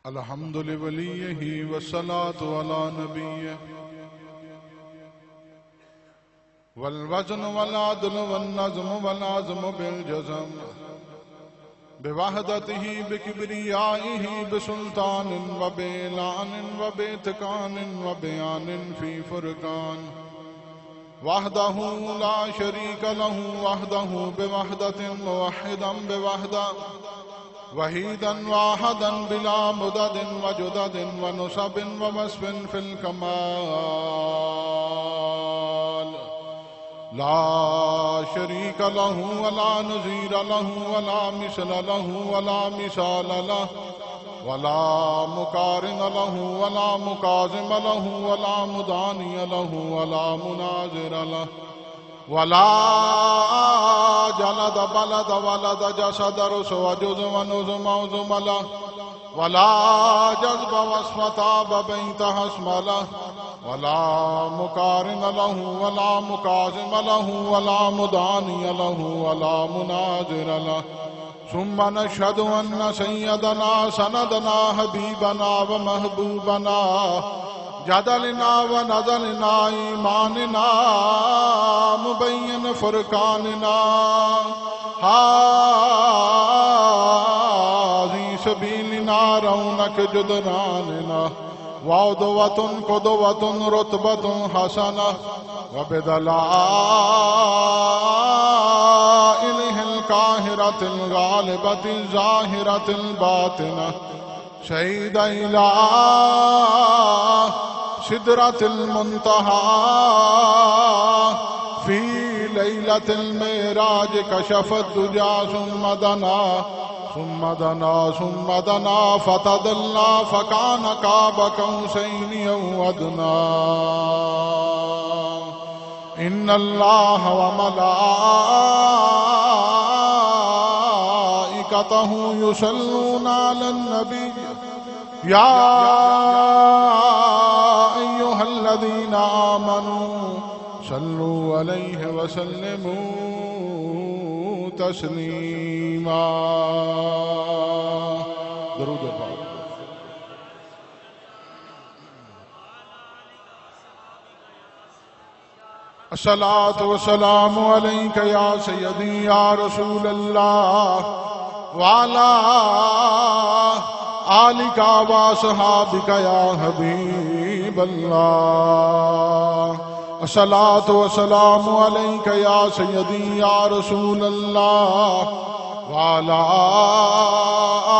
الحمد لوليه والصلاة على نبيه والوزن والعدل والنظم والعزم بالجزم بوحدته بكبريائه بسلطان وبإعلان وبإتقان وبيان في فرقان وحده لا شريك له وحده بوحدة موحدا بوحدة وحيدا واحدا بلا مدد وجدد ونصب ووصف في الكمال لا شريك له ولا نظير له ولا مثل له ولا مثال له ولا مقارن له ولا مكاظم له ولا مداني له ولا مناظر له ولا جلد بلد ولد جسد رس وجز ونظم عظم له ولا جذب وصف تاب بيت حسم له ولا مقارن له ولا مكاظم له ولا مداني له ولا مناظر له ثم نشهد أن سيدنا سندنا حبيبنا ومحبوبنا جدلنا ونزلنا إيماننا مبين فرقاننا هذه سبيلنا رونق جدراننا وعدوة قدوة رتبة حسنة وبدلائله القاهرة الغالبة الظاهرة الباطنة شهد إلى سدرة المنتهى في ليلة المعراج كشف الدجى ثم دنا فتدلى فكان قاب قوسين أو أدنى إن الله وملائكته يصلون على النبي يا أيها الذين آمنوا صلوا عليه وسلموا تسليما درود پاک الصلاة والسلام عليك يا سيدي يا رسول الله وعلى آلك وصحابك يا حبيب الله الصلاة والسلام عليك يا سيدي يا رسول الله وعلى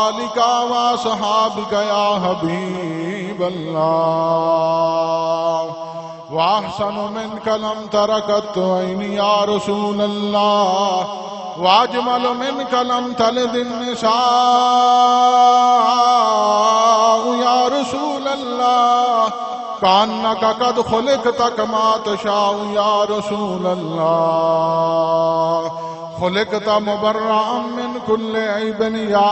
آلك وصحابك يا حبيب الله وأحسن منك لم تركت عيني يا رسول الله وأجمل منك لم تلد النساء يا رسول الله كأنك قد خلقت كما تشاء يا رسول الله خلقت مبرأ من كل عيب يا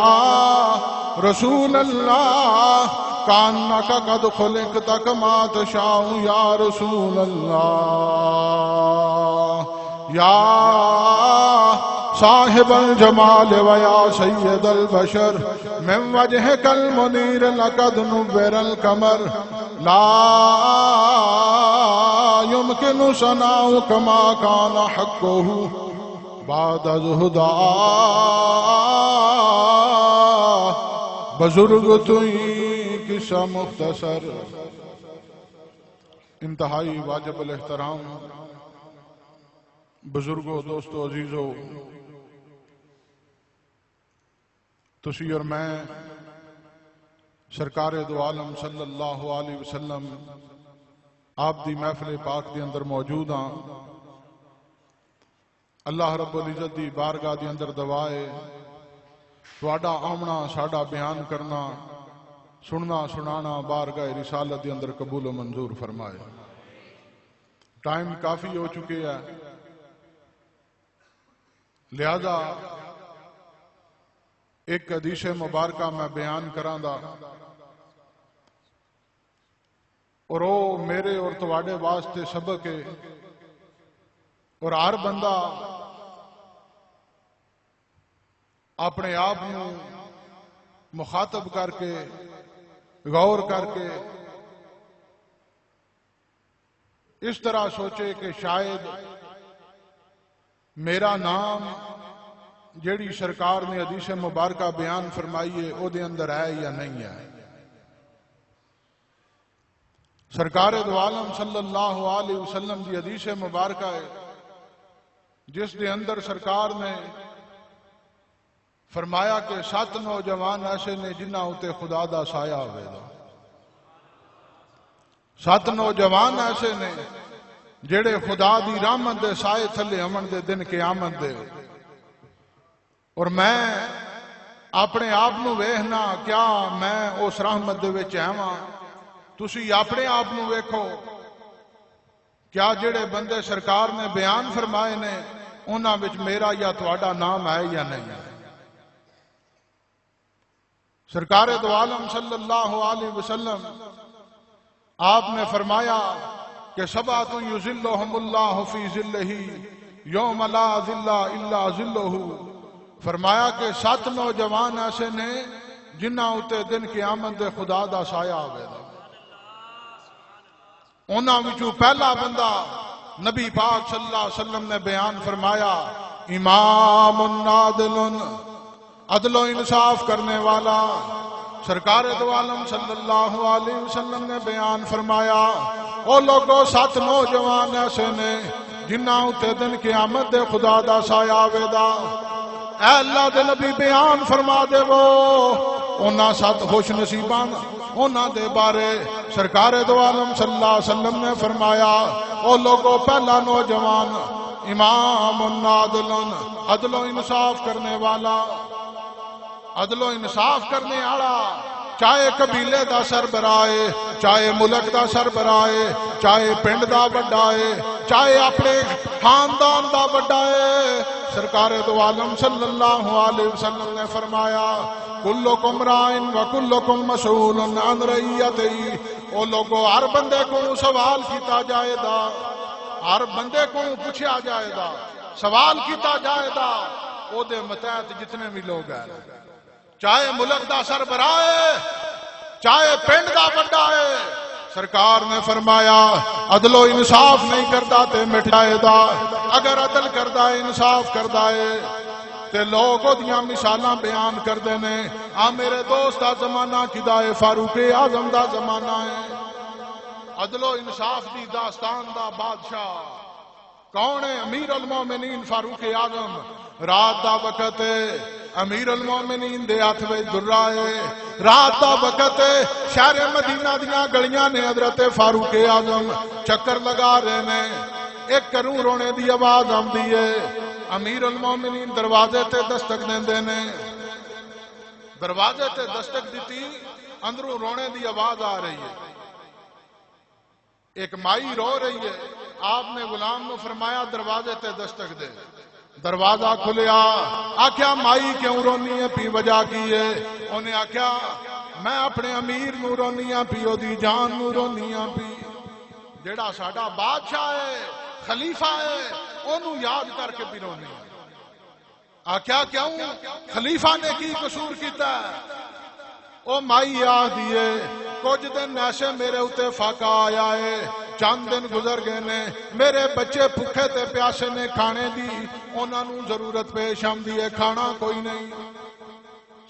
رسول الله كأنك قد خلقت كما تشاء يا رسول الله يا صاحب الجمال ويا سيد البشر من وجهك المنير لقد نور القمر لا يمكن ثناؤك ما كان حقه بعد زہدا بزرگ توئی قصہ مختصر انتہائی واجب الاحترام بزرگوں دوستو عزیزو تسی اور میں سرکار دو عالم صلی اللہ علیہ وسلم آپ دی محفل پاک دی اندر موجود ہاں اللہ رب العزت دی بارگاہ دی اندر دعائے تواڈا آمنا ساڈا بیان کرنا سننا سنانا بارگاہ رسالت دی اندر قبول و منظور فرمائے ٹائم کافی ہو چکے ہے لہذا ایک حدیث مبارکہ میں بیان کراں دا اور وہ میرے اور تواڈے واسطے سبق ہے اور ہر بندہ اپنے آپ مخاطب کر کے غور کر کے اس طرح سوچے کہ شاید میرا نام جیڑی سرکار نے حدیث مبارکہ بیان فرمائی ہے او دے اندر ہے یا نہیں ہے۔ سرکار دو عالم صلی اللہ علیہ وسلم دی حدیث مبارکہ ہے جس دے اندر سرکار نے فرمایا کہ 7 نوجوان ایسے نے جنہ اتے خدا دا سایہ ہوئے دا۔ 7 نوجوان ایسے نے جڑے خدا دی رحمت دے سائے تھلے امن دے دن قیامت دے، اور میں اپنے آپ نو ویکھنا کیا میں اس رحمت دے وچ ہاں؟ تسی اپنے آپ نو ویکھو کیا جڑے بندے سرکار نے بیان فرمائے نے انہاں وچ میرا یا تہاڈا نام ہے یا نہیں ہے؟ سرکار دو عالم صلی اللہ علیہ وسلم آپ نے فرمایا کہ 7 یظلھم اللہ فی ظلہ یوم لا ظل الا ظلہ، فرمایا کہ 7 نوجوان ایسے نے جنہاں اتے دن قیامت دے خدا دا سایہ آوے دا۔ انہاں وچوں پہلا بندہ نبی پاک صلی اللہ علیہ وسلم نے بیان فرمایا امام عادل، عدل و انصاف کرنے والا۔ سرکار دو عالم صلی اللہ علیہ وسلم نے بیان فرمایا او لوگوں 7 نوجوان ایسے نے جنہاں اتے دن قیامت دے خدا دا سایہ آوے دا۔ اے اللہ دے نبی بیان فرما دے وہ انہاں 7 خوش نصیبان انہاں دے بارے سرکار دو عالم صلی اللہ علیہ وسلم نے فرمایا او لوگوں پہلا نوجوان امام عادل، عدل و انصاف کرنے والا۔ عدل و انصاف کرنے والا چاہے قبیلے دا سربراہ ہے، چاہے ملک دا سربراہ ہے، چاہے پنڈ دا بڑا ہے، چاہے اپنے خاندان دا بڑا ہے۔ سرکار دو عالم صلی اللہ علیہ وسلم نے فرمایا کلکم رائن و کلکم مسئول عن رعیتہ، او لوگوں ہر بندے کو سوال کیتا جائے دا، ہر بندے کو پوچھا جائے دا، سوال کیتا جائے دا او دے متحد جتنے بھی لوگ ہیں، چاہے ملک دا سربراہ ہے چاہے پنڈ دا بڑا ہے۔ سرکار نے فرمایا عدل و انصاف نہیں کرتا تے مٹ جائے دا، اگر عدل کردا ہے انصاف کردا ہے تے لوگ دیاں مثالاں بیان کردے نے۔ آ میرے دوست دا زمانہ کدا ہے؟ فاروق اعظم دا زمانہ ہے۔ عدل و انصاف دی داستان دا بادشاہ کون ہے؟ امیر المومنین فاروق اعظم۔ رات دا وقت ہے، امیر المومنین دے ہاتھ وچ درہ ہے، رات دا وقت ہے، شہر مدینہ دیاں گلیاں نے حضرت فاروق اعظم چکر لگا رہے نے، ایک کروں رونے دی آواز آندی ہے، امیر المومنین دروازے تے دستک دیندے نے، دروازے تے دستک دیتی، اندروں رونے دی آواز آ رہی ہے، ایک مائی رو رہی ہے، آپ نے غلام نو فرمایا دروازے تے دستک دے، دروازہ کھلیا، آکھیا مائی کیوں رونی ہے؟ پی وجہ کی ہے؟ انہیں آکھیا میں اپنے امیر نو رونی ہاں پی، او دی جان نو رونی ہاں پی، جیڑا ساڈا بادشاہ ہے خلیفہ ہے انہوں یاد کر کے بھی رونی ہے۔ آکھیا کیوں؟ خلیفہ نے کی قصور کیتا ہے؟ او مائی آ دیئے کچھ دن ایسے میرے اتے فاقہ آیا ہے، چند دن گزر گئے نے، میرے بچے بھوکے تے پیاسے نے، کھانے دی انہاں نوں ضرورت پیش آندی ہے، کھانا کوئی نہیں،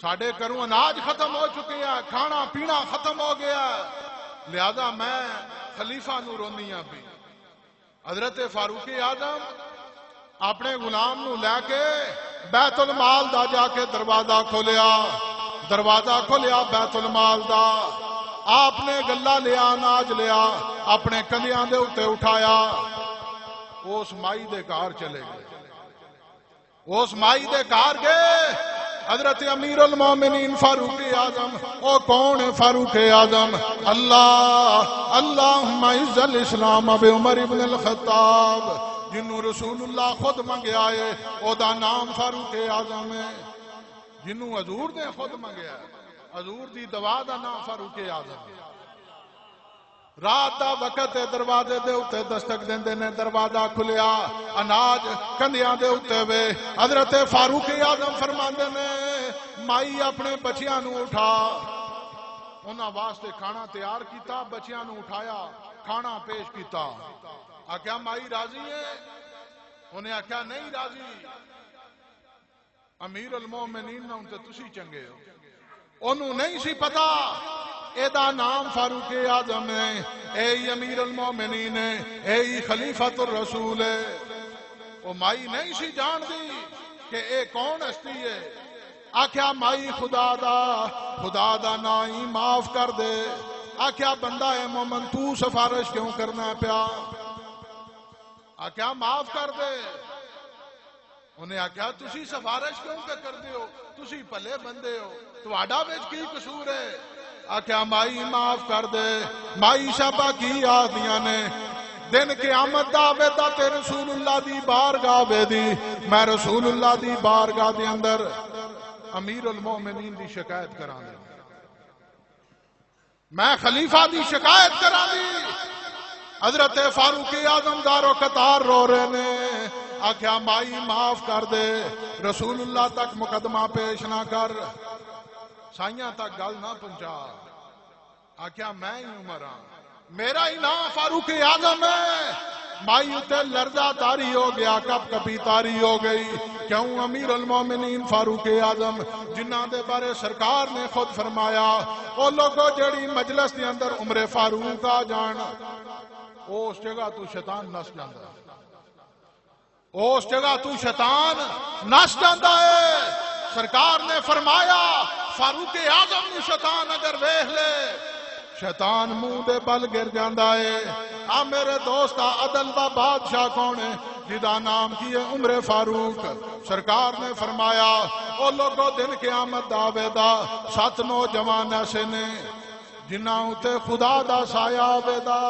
ساڈے گھروں اناج ختم ہو چکے ہیں، کھانا پینا ختم ہو گیا، لہذا میں خلیفہ نوں رونی ہاں پی۔ حضرت فاروق اعظم اپنے غلام نوں لے کے بیت المال دا جا کے دروازہ کھولیا، دروازہ کھولیا بیت المال دا، آپ نے گلہ لیا، اناج لیا، اپنے کندیاں دے اتے اٹھایا، اس مائی دے کار چلے گئے، اس مائی دے کار گئے، حضرت امیر المومنین فاروق اعظم، او کون ہے فاروق اعظم؟ اللہم اعز الاسلام بعمر ابن الخطاب، جنہوں رسول اللہ خود منگیا ہے، او دا نام فاروق اعظم ہے، جنہوں حضور نے خود منگیا ہے، حضور دی دعا دا نام فاروق اعظم ہے۔ رات دا وقت دروازے دے اتے دستک دیندے نے، دروازہ کھلیا، اناج کندیاں دے اتے وے، حضرت فاروق اعظم فرماندے نے مائی اپنے بچیاں نو اٹھا، انہاں واسطے کھانا تیار کیتا، بچیاں نو اٹھایا، کھانا پیش کیتا، آکھیا مائی راضی ہے؟ انہیں آکھیا نہیں راضی، امیر المومنین نہ انتے تسی چنگے ہو۔ انہوں نہیں سی پتا ایدہ نام فاروق اعظم ہے، اے امیر المومنین ہے، اے خلیفۃ الرسول ہے۔ وہ مائی نہیں سی جان دی کہ اے کون ہستی ہے۔ آکھیا مائی خدا دا نائی معاف کر دے۔ آکھیا بندہ اے مومن تو سفارش کیوں کرنا پیا؟ آکھیا معاف کر دے۔ انہیں آکھیا تسی سفارش کیوں کر دے ہو؟ تسی پلے بندے ہو، تواڈا وچ کی قصور ہے؟ آکھیا مائی معاف کر دے۔ مائی شابہ کی آدیاں نے دن قیامت دا آوے دا تے رسول اللہ دی بارگاہ آوے دی، میں رسول اللہ دی بارگاہ دے اندر امیر المومنین دی شکایت کران دی، میں خلیفہ دی شکایت کران دی۔ حضرت فاروق اعظم دارو قطار رو رہے نے۔ آکھیا مائی معاف کر دے، رسول اللہ تک مقدمہ پیش نہ کر، سائیاں تک گل نہ پہنچا۔ آکھیا میں ہی عمر ہاں، میرا ہی نام فاروق اعظم ہے۔ مائی اتے لرزہ تاری ہو گیا، کپ کپی تاری ہو گئی۔ کیوں امیر المومنین فاروق اعظم جنہاں دے بارے سرکار نے خود فرمایا او لوگوں جڑی مجلس دے اندر عمر فاروق آ جان، اس جگہ تو شیطان نس جاندا ہے، اس جگہ تو شیطان نس جاندا ہے۔ سرکار نے فرمایا فاروق اعظم نو شیطان اگر ویکھ لے، شیطان منہ دے بل گر جاندا ہے۔ آ میرے دوستا عدل دا بادشاہ کون ہے؟ جدا نام کی ہے عمر فاروق۔ سرکار نے فرمایا او لوگوں دن قیامت دا آوے دا 7 نوجوان ایسے نے جنہاں اتے خدا دا سایہ آوے دا۔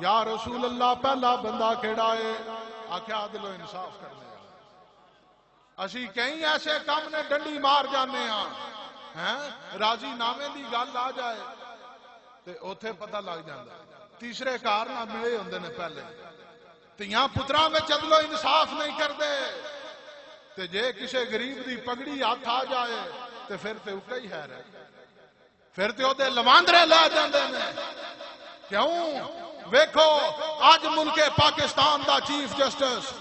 یا رسول اللہ پہلا بندہ کیڑا ہے؟ آکھیا عدل و انصاف کرنے ہیں۔ اسی کہیں ایسے کام نے ڈنڈی مار جانے ہیں، راضی نامے دی گل آ جائے تے اوتھے پتہ لگ جاندا۔ تیسرے کار نہ ملے ہوندے نے پہلے، تیاں پتراں وچ عدل و انصاف نہیں کردے، تے جے کسے غریب دی پگڑی ہاتھ آ جائے تے پھر تے اکا ہی ہے، پھر تے او دے لواندرے لے جاندے نے۔ کیوں؟ ویکھو آج ملک پاکستان دا چیف جسٹس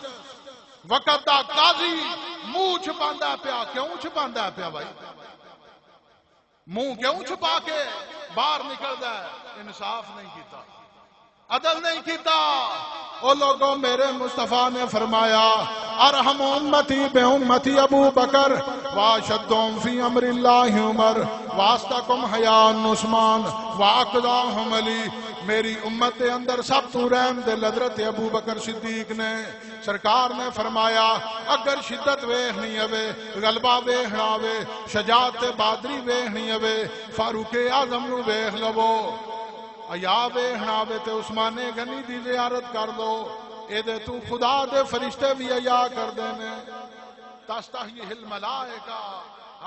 وقت دا قاضی منہ چھپاندا پیا۔ کیوں چھپاندا پیا بھائی؟ منہ کیوں چھپا کے باہر نکلدا ہے؟ انصاف نہیں کیتا، عدل نہیں کیتا۔ او لوگوں میرے مصطفیٰ نے فرمایا ارحم امتی بے امتی ابو بکر واشدہم فی امر اللہ عمر واسطکم حیان عثمان واقضاہم علی۔ میری امت دے اندر سب تو رحم دل حضرت ابو بکر صدیق نے۔ سرکار نے فرمایا اگر شدت ویکھنی ہوے، غلبہ ویکھنا ہوے، شجاعت تے بہادری ویکھنی ہوے، فاروق اعظم نو ویکھ لو۔ حیا ویکھنا ہوے تے عثمان غنی دی زیارت کر لو، اے دے تو خدا دے فرشتے بھی حیا کردے نے۔ تستحیی الملائکہ،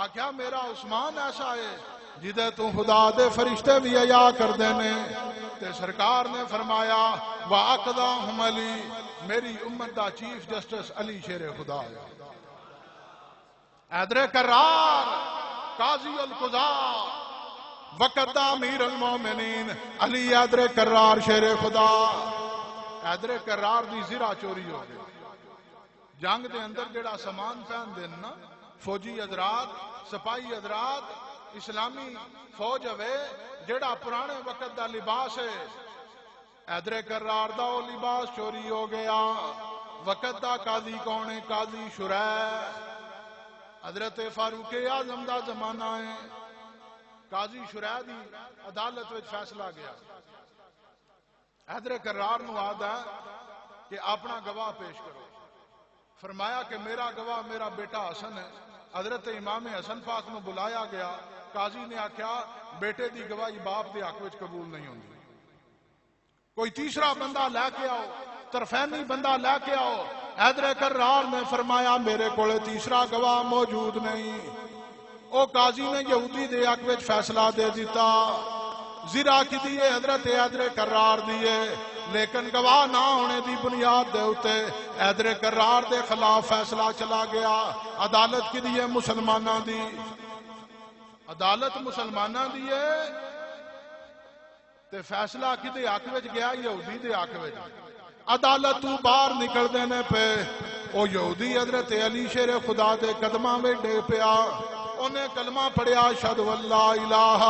آکھیا میرا عثمان ایسا ہے جدے تو خدا دے فرشتے بھی حیا کردے نے۔ تے سرکار نے فرمایا وَأَقْضَاهُمْ عَلِي، میری امت دا چیف جسٹس علی شیر خدا ہے۔ حیدر کرار قاضی القضاء وقت دا امیر المومنین علی حیدر کرار شیر خدا۔ حیدر کرار دی زرہ چوری ہو گئی، جنگ دے اندر جڑا سامان پہن دین نا فوجی حضرات، سپاہی حضرات، اسلامی فوج ہوئے جڑا پرانے وقت دا لباس ہے، حیدر کرار دا وہ لباس چوری ہو گیا۔ وقت دا قاضی کون ہے؟ قاضی شریح، حضرت فاروق اعظم دا زمانہ ہے۔ قاضی شریح دی عدالت وچ فیصلہ گیا، حیدر کرار نو آدا کہ اپنا گواہ پیش کرو۔ فرمایا کہ میرا گواہ میرا بیٹا حسن ہے۔ حضرت امام حسن پاک نو بلایا گیا، قاضی نے آکھیا بیٹے دی گواہی باپ دے حق وچ قبول نہیں ہوندی، کوئی تیسرا بندہ لے کے آؤ، طرفینی بندہ لے کے آؤ۔ حیدر کرار نے فرمایا میرے کولے تیسرا گواہ موجود نہیں۔ او قاضی نے یہودی دے حق وچ فیصلہ دے دیتا، زرہ کی دیئے حضرت حیدر کرار دیئے، لیکن گواہ نہ ہونے دی بنیاد دے ہوتے حیدر کرار دے خلاف فیصلہ چلا گیا۔ عدالت کی دیئے مسلمانہ دی، عدالت مسلمانہ دی ہے تے فیصلہ کدے حق وچ گیا یہودی دے حق وچ عدالت تو باہر نکل دینے پہ او یہودی حضرت علی شیر خدا دے قدماں وچ ڈے پیا انہیں کلمہ پڑھیا اشہد ان لا الہ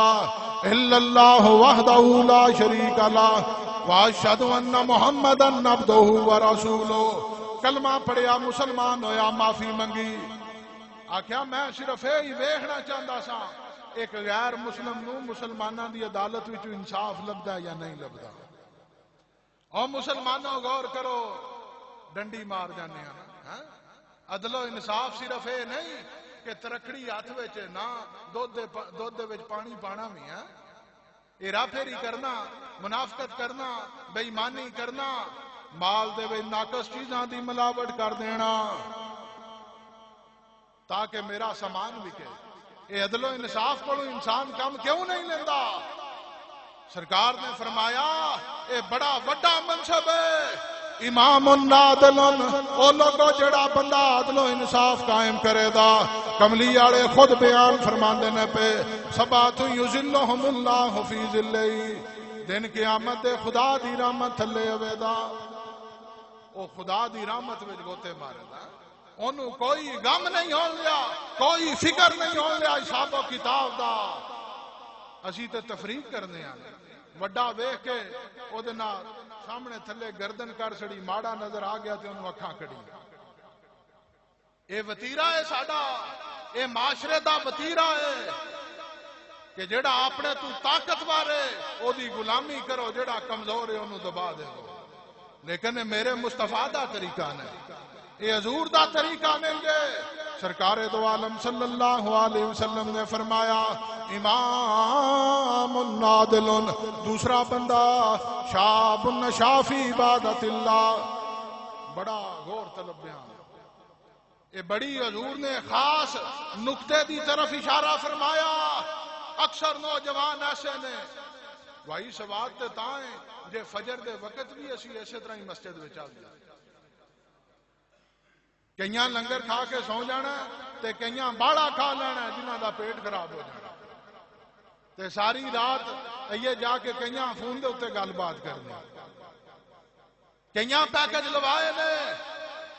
الا اللہ وحدہ لا شریک لہ واشہد ان محمدًا عبدہ ورسولہ کلمہ پڑھیا مسلمان ہویا معافی منگی آکھیا میں صرف یہ ویکھنا چاہتا سا ایک غیر مسلم نو مسلمانہ دی عدالت وچ انصاف لبدا یا نہیں لبدا اور مسلمانوں غور کرو ڈنڈی مار جانے ہیں عدل و انصاف صرف یہ نہیں کہ ترکڑی ہاتھ وچ نہ دودھ وچ پانی پانا بھی ہے ہیرا پھیری کرنا منافقت کرنا بے ایمانی کرنا مال دے وچ ناقص چیزاں دی ملاوٹ کر دینا تاکہ میرا سامان بکے اے عدل و انصاف کو انسان کم کیوں نہیں لیندہ سرکار نے فرمایا اے بڑا وڈا منصب ہے امام عادل او لوگو جڑا بندہ عدل و انصاف قائم کرے دا کملی والے خود بیان فرماندے نے پہ سبات یذلہم اللہ فی ذلہ دن قیامت خدا دی رحمت تھلے ہوے دا او خدا دی رحمت وچ گوتے مارے دا انہوں کوئی غم نہیں ہو لیا کوئی فکر نہیں ہو لیا حساب و کتاب دا اسی تے تفریق کرنے ہیں وڈا ویکھ کے او دے نال سامنے تھلے گردن کر سڑی ماڑا نظر آ گیا تے انہوں اکھاں کڑی اے وتیرہ ہے ساڈا اے معاشرے دا وتیرہ ہے کہ جڑا اپنے تو طاقتور ہے او دی غلامی کرو جڑا کمزور ہے انہوں دبا دے دو لیکن میرے مصطفیٰ دا طریقہ نہیں اے حضور دا طریقہ نہیں ہے سرکار دو عالم صلی اللہ علیہ وسلم نے فرمایا امام عادل دوسرا بندہ شاب نشا فی عبادت اللہ بڑا غور طلب بیان اے بڑی حضور نے خاص نقطے دی طرف اشارہ فرمایا اکثر نوجوان ایسے نے وہی سواد تے تائیں جے فجر دے وقت بھی اسی ایسے طرح ہی مسجد میں چل جائے کئیاں لنگر کھا کے سو جانا تے کئیاں باڑا کھا لینا جنہاں دا پیٹ خراب ہو جانا تے ساری رات یہ جا کے کئیاں فون دے اتے گل بات کرنی کئیاں پیکج لوائے نے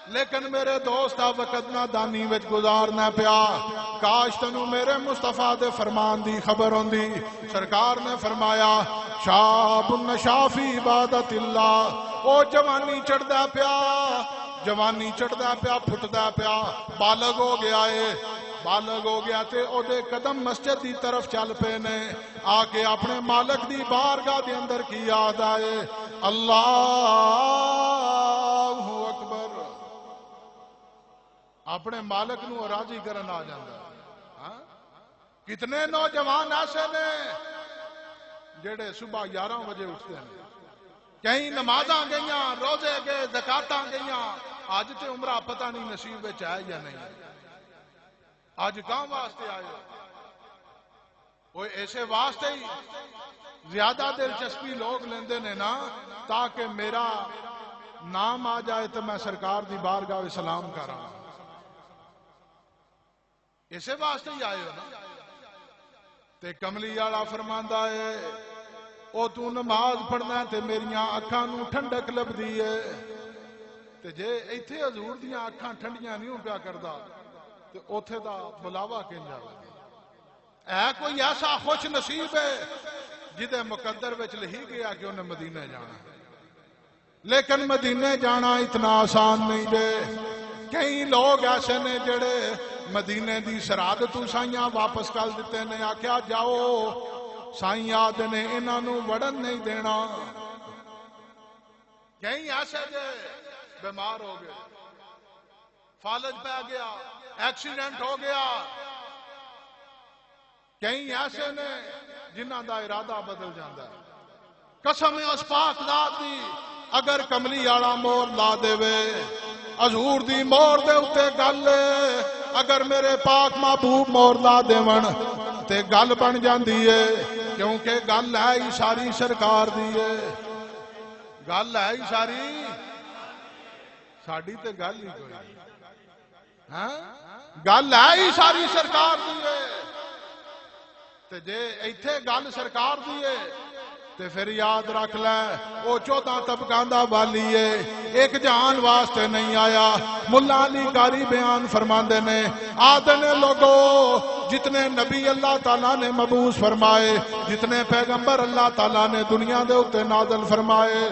لیکن میرے دوست وقت نہ دانی وچ گزارنا پیا کاش تنو میرے مصطفیٰ دے فرمان دی خبر ہوندی سرکار نے فرمایا شاب نشا فی عبادت اللہ او جوانی چڑھدا پیا جوانی چڑھدا پیا پھٹدا پیا بالغ ہو گیا ہے بالغ ہو گیا تے او دے قدم مسجد دی طرف چل پے نے آ کے اپنے مالک دی بارگاہ دے اندر کی یاد آئے اللہ اکبر اپنے مالک نو راضی کرن آ جاندا کتنے نوجوان ایسے نے جڑے صبح 11 بجے اٹھتے ہیں کہیں نمازاں گئیاں روزے گئے زکاتاں گئیاں آج تے عمرہ پتہ نہیں نصیب وچ ہے یا نہیں آج کہاں واسطے آئے وہ ایسے واسطے ہی زیادہ دلچسپی لوگ لیندے نے نا تاکہ میرا نام آ جائے تو میں سرکار دی بارگاہ سلام کر رہا ہوں اسے واسطے ہی آئے ہو نا تے کملی والا فرماندا ہے او تو نماز پڑھنا ہے تے میریاں اکھاں نو ٹھنڈک لبدی ہے تے جے ایتھے حضور دیاں اکھاں ٹھنڈیاں نہیں پیا کردا تے اوتھے دا بلاوا کہیں جاوے اے کوئی ایسا خوش نصیب ہے جدے مقدر وچ لکھی گیا کہ انہیں مدینے جانا لیکن مدینے جانا اتنا آسان نہیں دے کئی لوگ ایسے نے جڑے مدینے دی سرحد تو سائیاں واپس کر دیتے نے آکھیا جاؤ سائیں یاد نے انہاں نو وڑن نہیں دینا کئی ایسے جے بیمار ہو گئے فالج پہ گیا ایکسیڈنٹ ہو گیا کئی ایسے نے جنہاں دا ارادہ بدل جاندہ ہے قسم اس پاک ذات دی اگر کملی آڑا مور لا دے وے حضور دی مور دے اتے گل اگر میرے پاک محبوب مور لا دے ون تے گل بن جاندی ہے کیونکہ گل ہے ہی ساری سرکار دی ہے گل ہے ہی ساری تے گل ہی کوئی ہاں گل ہے ہی ساری سرکار دی ہے تے جے ایتھے گل سرکار دی ہے تے پھر یاد رکھ لے وہ 14 طبقاں دا والی ہے، ایک جہان واسطے نہیں آیا۔ ملا علی قاری بیان فرماندے نے آدھے نے لوگو جتنے نبی اللہ تعالیٰ نے مبعوث فرمائے، جتنے پیغمبر اللہ تعالیٰ نے دنیا دے اوتے نازل فرمائے،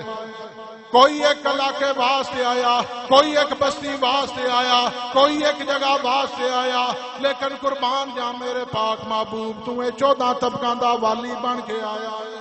کوئی ایک علاقے واسطے آیا، کوئی ایک بستی واسطے آیا، کوئی ایک جگہ واسطے آیا، لیکن قربان جا میرے پاک محبوب تو 14 طبقاں دا والی بن کے آیا ہے۔